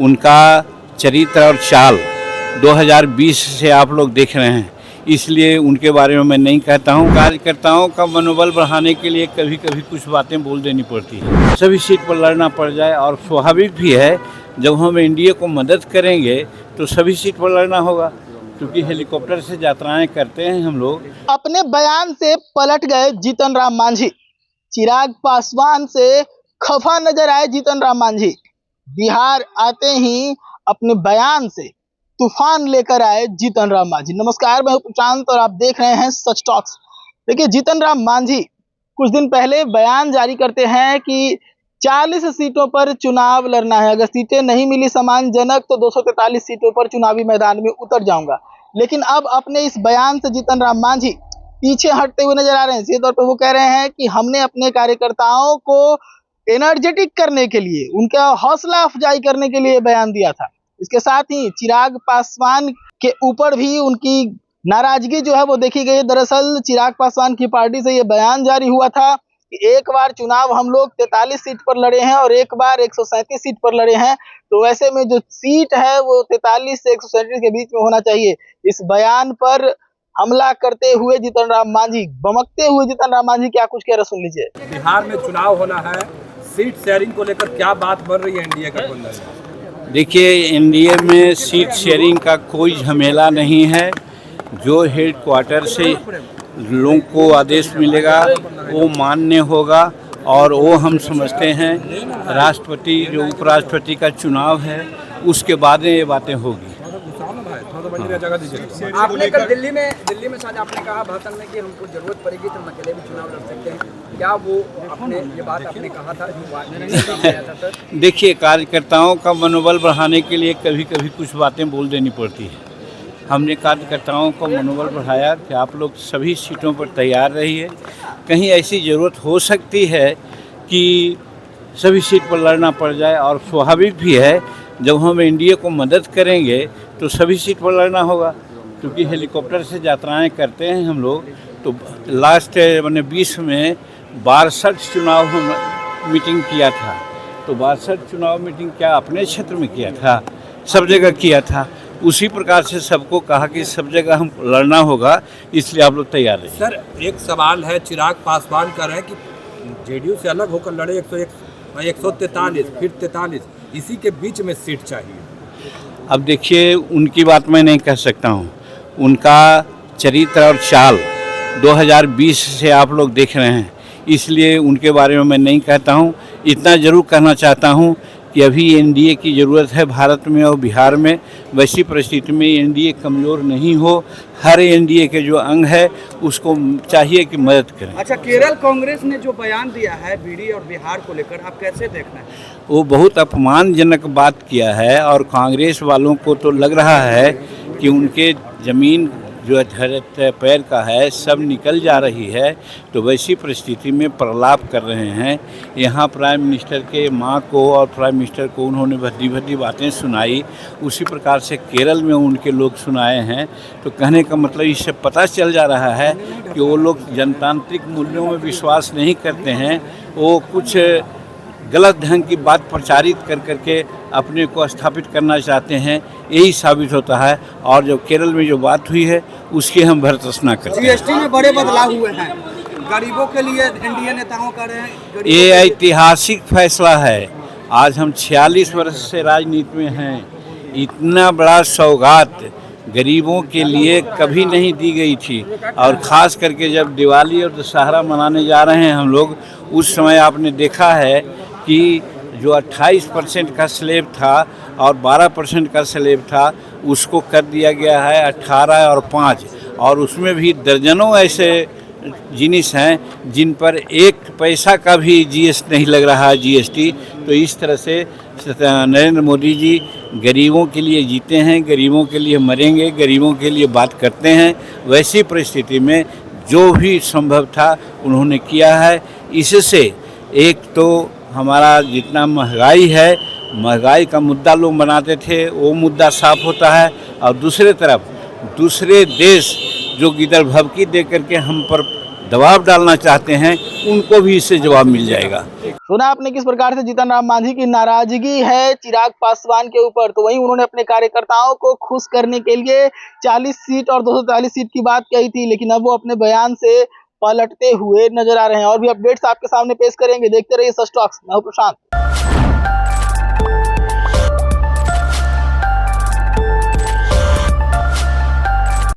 उनका चरित्र और चाल 2020 से आप लोग देख रहे हैं, इसलिए उनके बारे में मैं नहीं कहता हूं। कार्यकर्ताओं का मनोबल बढ़ाने के लिए कभी कभी कुछ बातें बोल देनी पड़ती है। सभी सीट पर लड़ना पड़ जाए और स्वाभाविक भी है, जब हम एनडीए को मदद करेंगे तो सभी सीट पर लड़ना होगा, क्योंकि हेलीकॉप्टर से यात्राएं करते हैं हम लोग। अपने बयान से पलट गए जीतन राम मांझी। चिराग पासवान से खफा नजर आए जीतन राम मांझी। बिहार आते ही अपने बयान से तूफान लेकर आए जीतन राम मांझी। नमस्कार, मैं हूं प्रशांत और आप देख रहे हैं सच टॉक्स। देखिए, जीतन राम मांझी कुछ दिन पहले बयान जारी करते हैं कि 40 सीटों पर चुनाव लड़ना है, अगर सीटें नहीं मिली सम्मानजनक तो 243 सीटों पर चुनावी मैदान में उतर जाऊंगा। लेकिन अब अपने इस बयान से जीतन राम मांझी पीछे हटते हुए नजर आ रहे हैं। सीधे तौर पर वो कह रहे हैं कि हमने अपने कार्यकर्ताओं को एनर्जेटिक करने के लिए, उनका हौसला अफजाई करने के लिए बयान दिया था। इसके साथ ही चिराग पासवान के ऊपर भी उनकी नाराजगी जो है वो देखी गई। दरअसल चिराग पासवान की पार्टी से ये बयान जारी हुआ था कि एक बार चुनाव हम लोग 43 सीट पर लड़े हैं और एक बार 137 सीट पर लड़े हैं, तो वैसे में जो सीट है वो 43 से 137 के बीच में होना चाहिए। इस बयान पर हमला करते हुए जीतन राम मांझी, बमकते हुए जीतन राम मांझी क्या कुछ कह रहे, सुन लीजिए। बिहार में चुनाव होना है, सीट शेयरिंग को लेकर क्या बात बन रही है एनडीए गठबंधन? देखिए, एनडीए में सीट शेयरिंग का कोई झमेला नहीं है। जो हेडक्वार्टर से लोगों को आदेश मिलेगा वो मान्य होगा, और वो हम समझते हैं राष्ट्रपति जो उपराष्ट्रपति का चुनाव है उसके बाद ये बातें होगी। आपने कल दिल्ली में शायद आपने कहा भाषण में कि हमको जरूरत पड़ेगी तो हम अकेले भी चुनाव लड़ सकते हैं, क्या वो आपने ये बात आपने कहा था? देखिए, कार्यकर्ताओं का मनोबल बढ़ाने के लिए कभी कभी कुछ बातें बोल देनी पड़ती है। हमने कार्यकर्ताओं को मनोबल बढ़ाया कि आप लोग सभी सीटों पर तैयार रहिए, कहीं ऐसी ज़रूरत हो सकती है कि सभी सीट पर लड़ना पड़ जाए, और स्वाभाविक भी है, जब हम एनडीए को मदद करेंगे तो सभी सीट पर लड़ना होगा, क्योंकि हेलीकॉप्टर से यात्राएं करते हैं हम लोग। तो लास्ट मैंने 20 में 62 चुनाव मीटिंग किया था, तो 62 चुनाव मीटिंग क्या अपने क्षेत्र में किया था, सब जगह किया था। उसी प्रकार से सबको कहा कि सब जगह हम लड़ना होगा, इसलिए आप लोग तैयार रहिए। सर, एक सवाल है, चिराग पासवान कर रहे हैं कि जेडीयू से अलग होकर लड़े 143 फिर 43, इसी के बीच में सीट चाहिए। अब देखिए, उनकी बात मैं नहीं कह सकता हूँ। उनका चरित्र और चाल 2020 से आप लोग देख रहे हैं, इसलिए उनके बारे में मैं नहीं कहता हूँ। इतना ज़रूर कहना चाहता हूँ कि अभी एनडीए की ज़रूरत है भारत में और बिहार में। वैसी परिस्थिति में एनडीए कमज़ोर नहीं हो, हर एनडीए के जो अंग है उसको चाहिए कि मदद करें। अच्छा, केरल कांग्रेस ने जो बयान दिया है बीडी और बिहार को लेकर, आप कैसे देखना है? वो बहुत अपमानजनक बात किया है, और कांग्रेस वालों को तो लग रहा है कि उनके ज़मीन जो पैर का है सब निकल जा रही है। तो वैसी परिस्थिति में प्रलाप कर रहे हैं। यहाँ प्राइम मिनिस्टर के माँ को और प्राइम मिनिस्टर को उन्होंने भद्दी भद्दी बातें सुनाई, उसी प्रकार से केरल में उनके लोग सुनाए हैं। तो कहने का मतलब इससे पता चल जा रहा है कि वो लोग जनतांत्रिक मूल्यों में विश्वास नहीं करते हैं। वो कुछ गलत ढंग की बात प्रचारित कर करके अपने को स्थापित करना चाहते हैं, यही साबित होता है। और जो केरल में जो बात हुई है उसकी हम भर्त्सना करते हैं। जीएसटी में बड़े बदलाव हुए हैं, गरीबों के लिए एनडीए नेताओं कर रहे हैं। ये ऐतिहासिक फैसला है। आज हम 46 वर्ष से राजनीति में हैं, इतना बड़ा सौगात गरीबों के लिए कभी नहीं दी गई थी। और ख़ास करके जब दिवाली और दशहरा मनाने जा रहे हैं हम लोग, उस समय आपने देखा है कि जो 28% का स्लेब था और 12% का स्लेब था, उसको कर दिया गया है 18 और 5, और उसमें भी दर्जनों ऐसे जिनिस हैं जिन पर 1 पैसा का भी जीएसटी नहीं लग रहा है, जीएसटी। तो इस तरह से नरेंद्र मोदी जी गरीबों के लिए जीते हैं, गरीबों के लिए मरेंगे, गरीबों के लिए बात करते हैं। वैसी परिस्थिति में जो भी संभव था उन्होंने किया है। इससे एक तो हमारा जितना महंगाई है, महंगाई का मुद्दा लोग बनाते थे, वो मुद्दा साफ होता है। और दूसरे तरफ दूसरे देश जो गिदड़ भभकी दे करके हम पर दबाव डालना चाहते हैं उनको भी इससे जवाब मिल जाएगा। सुना आपने किस प्रकार से जीतन राम मांझी की नाराजगी है चिराग पासवान के ऊपर। तो वहीं उन्होंने अपने कार्यकर्ताओं को खुश करने के लिए 40 सीट और 240 सीट की बात कही थी, लेकिन अब वो अपने बयान से पलटते हुए नजर आ रहे हैं। और भी अपडेट्स आपके सामने पेश करेंगे, देखते रहिए सच टॉक्स। मैं हूं प्रशांत।